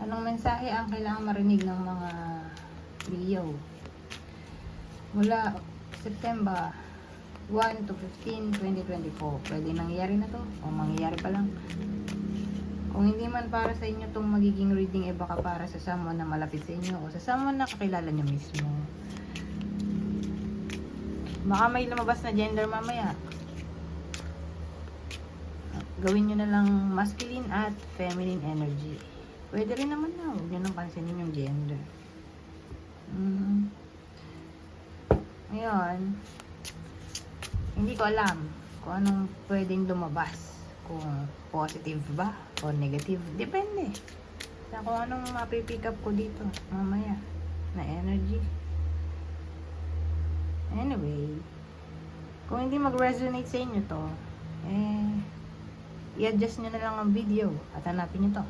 Anong mensahe ang kailangan marinig ng mga Leo? Mula September 1 to 15, 2024. Pwede nangyayari na to o mangyayari pa lang. Kung hindi man para sa inyo itong magiging reading, baka para sa someone na malapit sa inyo o sa someone na kakilala nyo mismo. Baka may lumabas na gender mamaya. Gawin nyo na lang masculine at feminine energy. Pwede rin naman na. Huwag nyo nang pansinin yung gender. Ngayon, hindi ko alam kung anong pwedeng lumabas. Kung positive ba o negative. Depende. Sa kung anong mapipick up ko dito mamaya na energy. Anyway, kung hindi mag-resonate sa inyo to, i-adjust nyo na lang ang video at hanapin nyo to.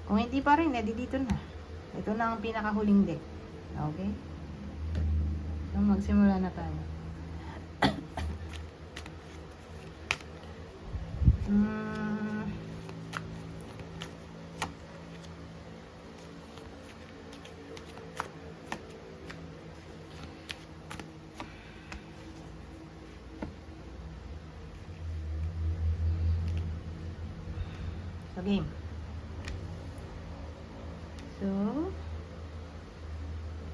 Kung hindi pa rin, dito na. Ito na ang pinakahuling deck. Okay? So, magsimula na tayo. So, game. So,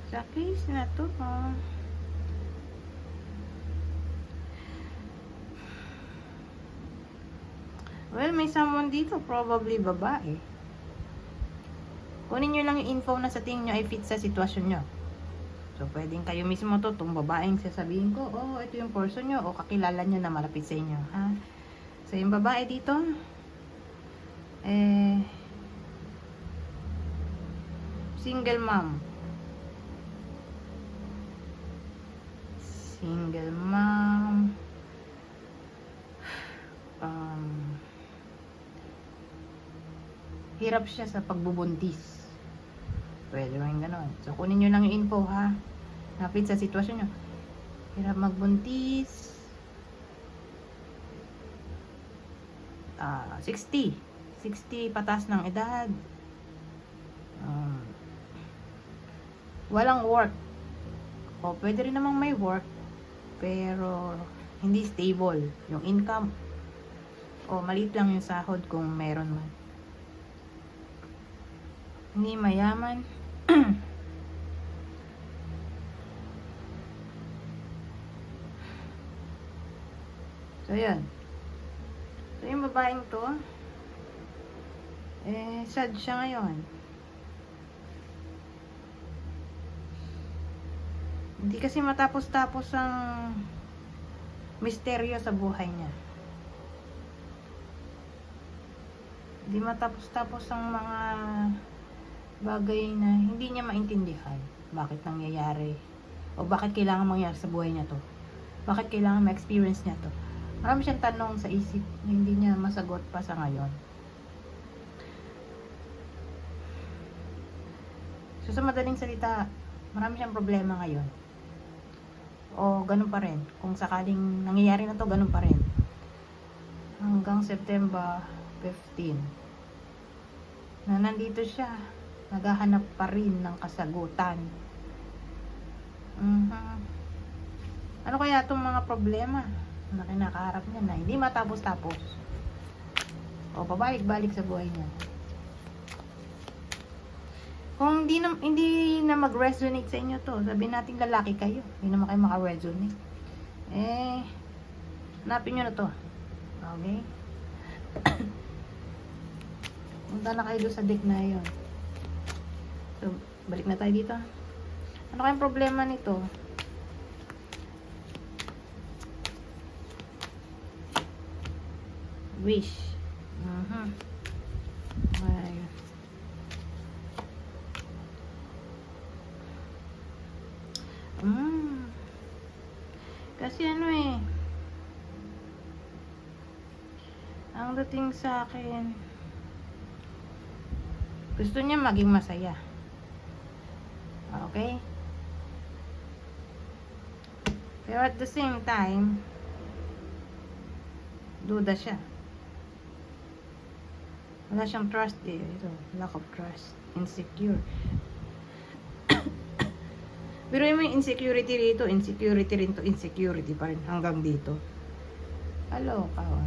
sa case na to, well, may someone dito, probably babae. Kunin nyo lang yung info na sa tingin nyo ay fit sa sitwasyon nyo. So, pwedeng kayo mismo to, itong babaeng sasabihin ko, oh, ito yung person nyo, o kakilala nyo na malapit sa inyo, ha? So, yung babae dito, single mom. Single mom. Hirap siya sa pagbubuntis. Pwede rin ganon. So, kunin nyo lang yung info, ha? Napit sa sitwasyon nyo. Hirap magbuntis. 60 patas ng edad. Walang work. O, pwede rin namang may work, pero hindi stable yung income. O, maliit lang yung sahod kung meron man. Hindi mayaman. So, yun. So, yung babaeng to, sad siya ngayon. Hindi kasi matapos-tapos ang misteryo sa buhay niya. Hindi matapos-tapos ang mga bagay na hindi niya maintindihan. Bakit nangyayari? O bakit kailangan mangyari sa buhay niya to? Bakit kailangan ma-experience niya to? Marami siyang tanong sa isip na hindi niya masagot pa sa ngayon. So, sa madaling salita, marami siyang problema ngayon. O, ganun pa rin. Kung sakaling nangyayari na to, ganun pa rin. Hanggang September 15. Na nandito siya. Naghahanap pa rin ng kasagutan. Ano kaya itong mga problema na kinakaharap niya na hindi matapos-tapos? O, pabalik-balik sa buhay niya. Kung hindi na mag-resonate sa inyo to, sabihin natin lalaki kayo, hindi naman kayo maka-resonate. Hanapin nyo na to. Okay? Punta na kayo doon sa deck na yun. So, balik na tayo dito. Ano kayong problema nito? Wish. Kasi ang dating sa akin, gusto niya maging masaya. Okay? Pero at the same time, duda siya. Wala siyang trust eh. Ito, lack of trust. insecure. Pero yung may insecurity rito, insecurity rin to, insecurity pa rin hanggang dito. Hello, kawa.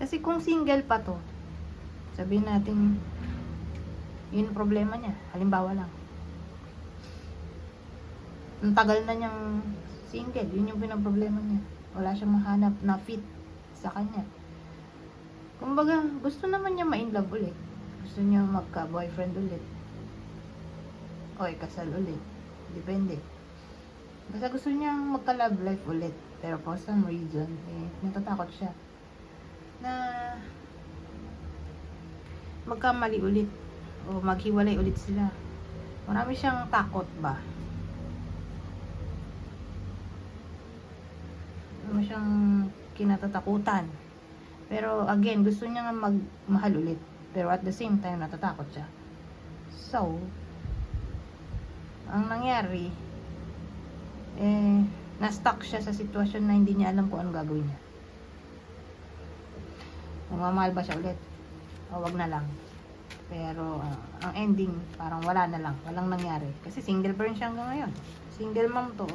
Kasi kung single pa to, sabihin natin, yun ang problema niya. Halimbawa lang. Ang tagal na niyang single, yun yung pinang-problema niya. Wala siyang mahanap na fit sa kanya. Kumbaga, gusto naman niya ma-inlove ulit. Gusto niya magka-boyfriend ulit. O ikasal ulit. Depende. Basta gusto niya magka-love life ulit. Pero for some reason, natatakot siya na magkamali ulit o maghiwalay ulit sila. Marami siyang takot ba? Marami siyang kinatatakutan. Pero again, gusto niya nga magmahal ulit. Pero at the same time, natatakot siya. So, ang nangyari, na-stuck siya sa sitwasyon na hindi niya alam kung anong gagawin niya. Magmamahal ba siya ulit? O wag na lang. Pero, ang ending, parang wala na lang. Walang nangyari. Kasi single pa rin siya hanggang ngayon. Single mom to.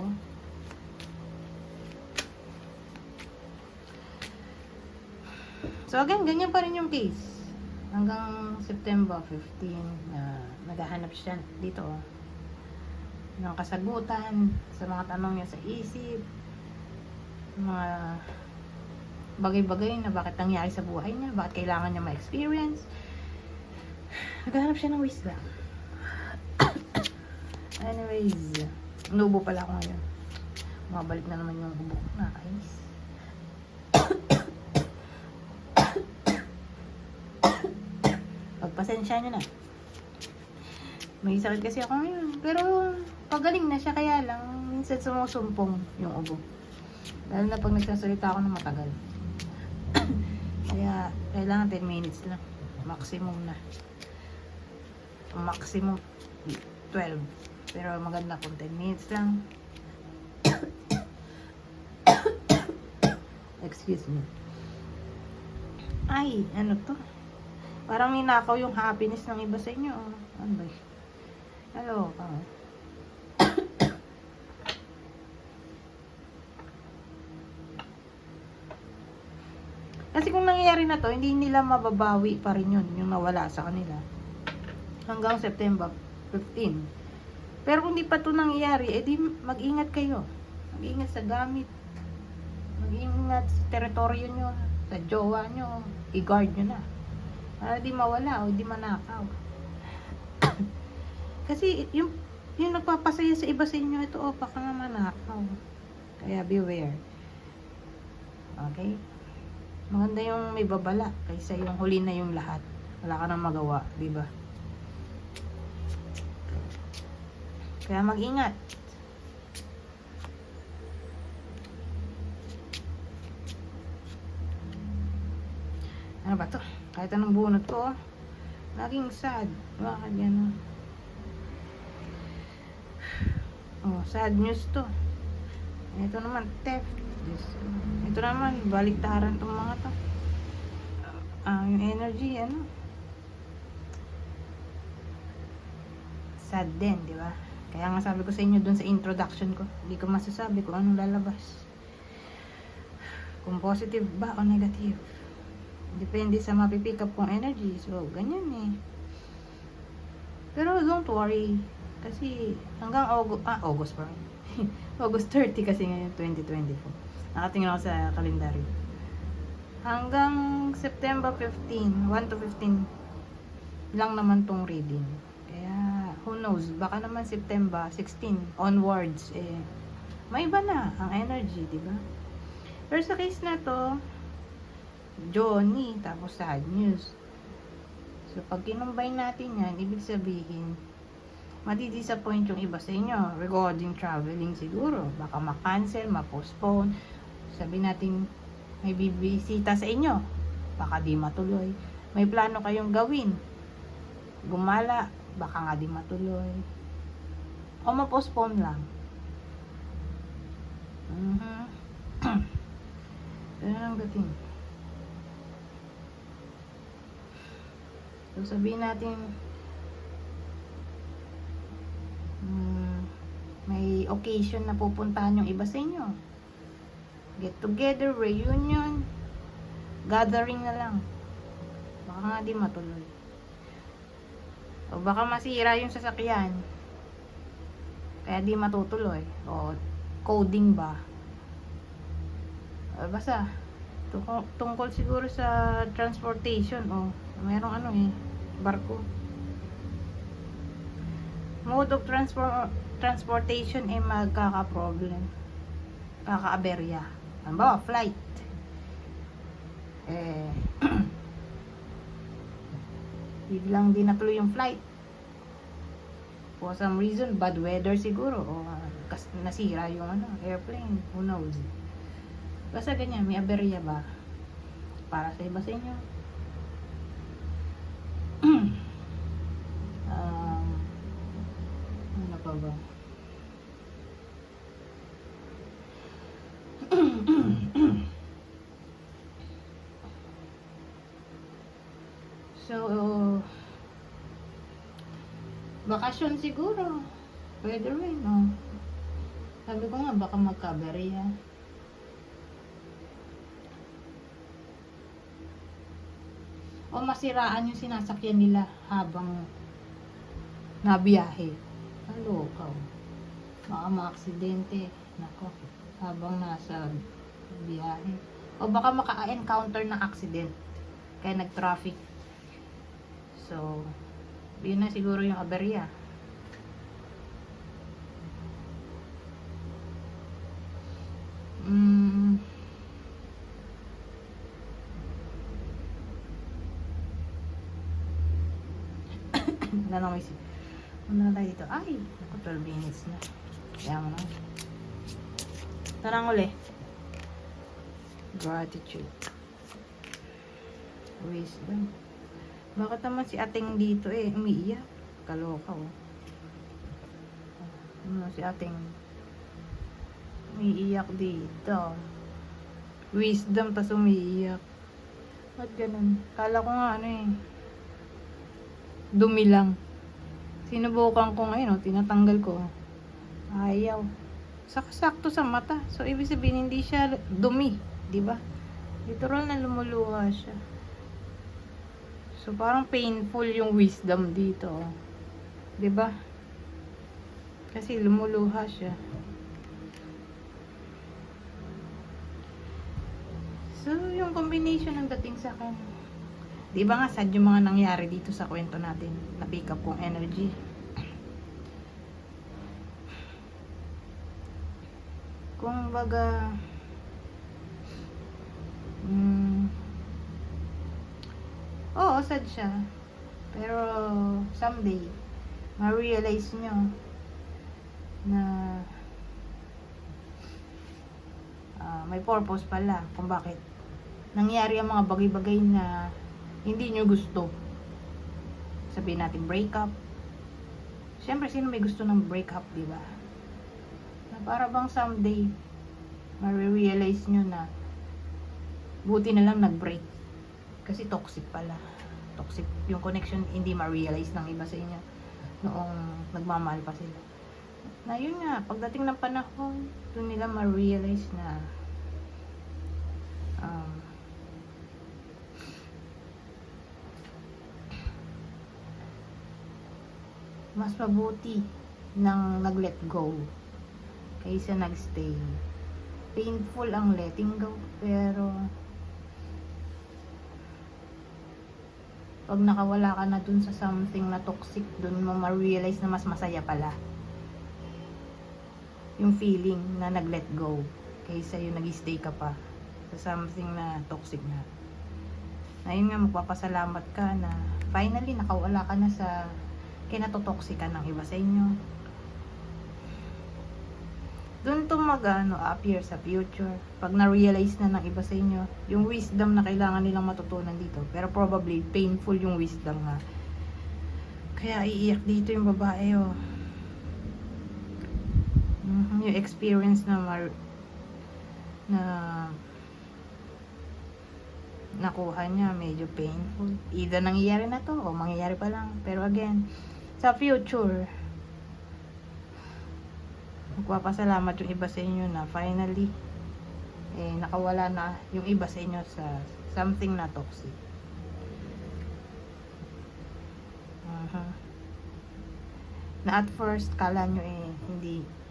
So again, ganyan pa rin yung case. Hanggang September 15 na naghahanap siya dito ng kasagutan sa mga tanong niya sa isip, mga bagay-bagay na bakit nangyari sa buhay niya, bakit kailangan niya ma-experience. Naghahanap siya ng wisdom. Anyways, nubo pala ako ngayon. Mabalik na naman yung ubo. Nakakainis. Pagpasensya nyo na. May sakit kasi ako ngayon. Pero pagaling na siya, kaya lang minsan sumusumpong yung ubo. Lalo na pag nagsasalita ako ng matagal. Kaya kailangan 10 minutes lang. Maximum na. Maximum 12. Pero maganda kung 10 minutes lang. Excuse me. Ay, ano to? Parang ninakaw yung happiness ng iba sa inyo. Ano ba? Hello, Kasi kung nangyayari na to, hindi nila mababawi pa rin yun, yung nawala sa kanila. Hanggang September 15. Pero kung di pa to nangyayari, edi mag-ingat kayo. Mag-ingat sa gamit. Mag-ingat sa teritoryo nyo, sa jowa nyo. I-guard nyo na. Para di mawala o di manakaw. Kasi yung nagpapasaya sa iba sa inyo, ito baka nga manakaw. Kaya beware. Okay? Maganda yung may babala kaysa yung huli na yung lahat. Wala ka nang magawa, di ba? Kaya mag-ingat. Ano ba to? Kahit anong bunot ko, laging sad. Bakit gano'n? Sad news to. Ito naman, theft. Ito naman, baliktaran tong mga to. Yung energy, sad din, di ba? Kaya nga sabi ko sa inyo dun sa introduction ko, hindi ko masasabi kung anong lalabas. Kung positive ba o negative. Depende sa mapipick up kong energy. So, ganyan eh. Pero don't worry. Kasi hanggang August pa rin. August 30 kasi ngayon, 2024. Nakatingin ako sa kalendaryo. Hanggang September 15, 1 to 15 lang naman tong reading. Kaya, who knows? Baka naman September 16 onwards, may iba na ang energy, di ba? Pero sa case na to, Johnny, tapos sad news. So, pag kinumbine natin yan, ibig sabihin, madi-disappoint yung iba sa inyo regarding traveling siguro. Baka ma-cancel, ma-postpone. Sabi natin, may bibisita sa inyo. Baka di matuloy. May plano kayong gawin. Gumala, baka nga di matuloy. O ma-postpone lang. Ganun ang dating. So, sabihin natin, may occasion na pupuntahan yung iba sa inyo. Get together, reunion, gathering na lang. Baka nga di matuloy. O baka masira yung sasakyan. Kaya di matutuloy. O coding ba? O, basta tungkol siguro sa transportation. O mayroong barko. Mode of transportation ay magkaka-problem. Kaka-aberya. Halimbawa, flight. Biglang di natuloy yung flight. For some reason, bad weather siguro. O nasira yung airplane. Who knows? Basta ganyan, may aberya ba? Para sa iba sa inyo. Ano pa ba? So, bakasyon siguro. Pwede rin, Sabi ko nga, baka magkaberya. O masiraan yung sinasakyan nila habang nabiyahe. Kalokaw. Baka maaksidente. Nako, habang nasa biyahe. O baka maka-encounter ng accident. Kaya nag-traffic. So, yun na siguro yung aberya. Nanangisip. Ano na tayo dito? Ay, naku, 12 minutes na. Kaya mo na. Tarang uli. Gratitude. Wisdom. Bakit naman si ating dito umiiyak? Kaloka, si ating umiiyak dito. Wisdom, tas umiiyak. Ba't ganun? Kala ko nga dumi lang. Sinubukan ko ngayon, tinatanggal ko. Ayaw. Sakto sa mata. So, ibig sabihin, hindi siya dumi. Diba? Literal na lumuluha siya. So, parang painful yung wisdom dito. Diba? Kasi lumuluha siya. So, yung combination ng dating sa akin. Diba nga, sad yung mga nangyari dito sa kwento natin. Na-pick up kong energy. Kung baga, oo, sad siya. Pero, someday, ma-realize nyo na may purpose pala kung bakit nangyari ang mga bagay-bagay na hindi nyo gusto. Sabihin natin breakup. Siyempre, sino may gusto ng breakup, diba? Na para bang someday, ma-realize nyo na buti na lang nag-break. Kasi toxic pala. Toxic yung connection, hindi ma-realize ng iba sa inyo noong nagmamahal pa sila. Na yun nga, pagdating ng panahon, doon nila ma-realize na mas mabuti nang nag-let go kaysa nag-stay. Painful ang letting go, pero pag nakawala ka na dun sa something na toxic, dun mo ma-realize na mas masaya pala yung feeling na nag-let go kaysa yung nag-stay ka pa sa something na toxic na. Ayun nga, magpapasalamat ka na finally nakawala ka na sa kinatotoxican ng iba sa inyo. Doon to appear sa future. Pag na-realize na ng iba sa inyo, yung wisdom na kailangan nilang matutunan dito. Pero probably, painful yung wisdom nga. Kaya iiyak dito yung babae, Yung experience na nakuha niya medyo painful. Either nangyayari na to o mangyayari pa lang. Pero again, sa future, magpapasalamat yung iba sa inyo na finally, nakawala na yung iba sa inyo sa something na toxic. Na at first, kala nyo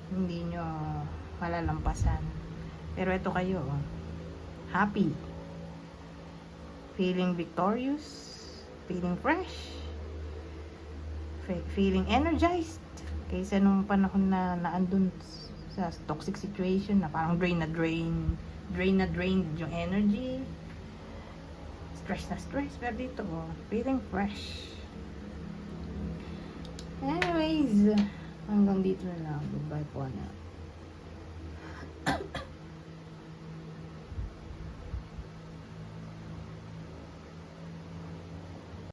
hindi nyo malalampasan. Pero ito kayo, happy. Feeling victorious, feeling fresh, feeling energized. Kaysa nung panahon na naandun sa toxic situation na parang drain yung energy. Stress na stress. Pero dito, feeling fresh. Anyways, hanggang dito na lang. Goodbye po na.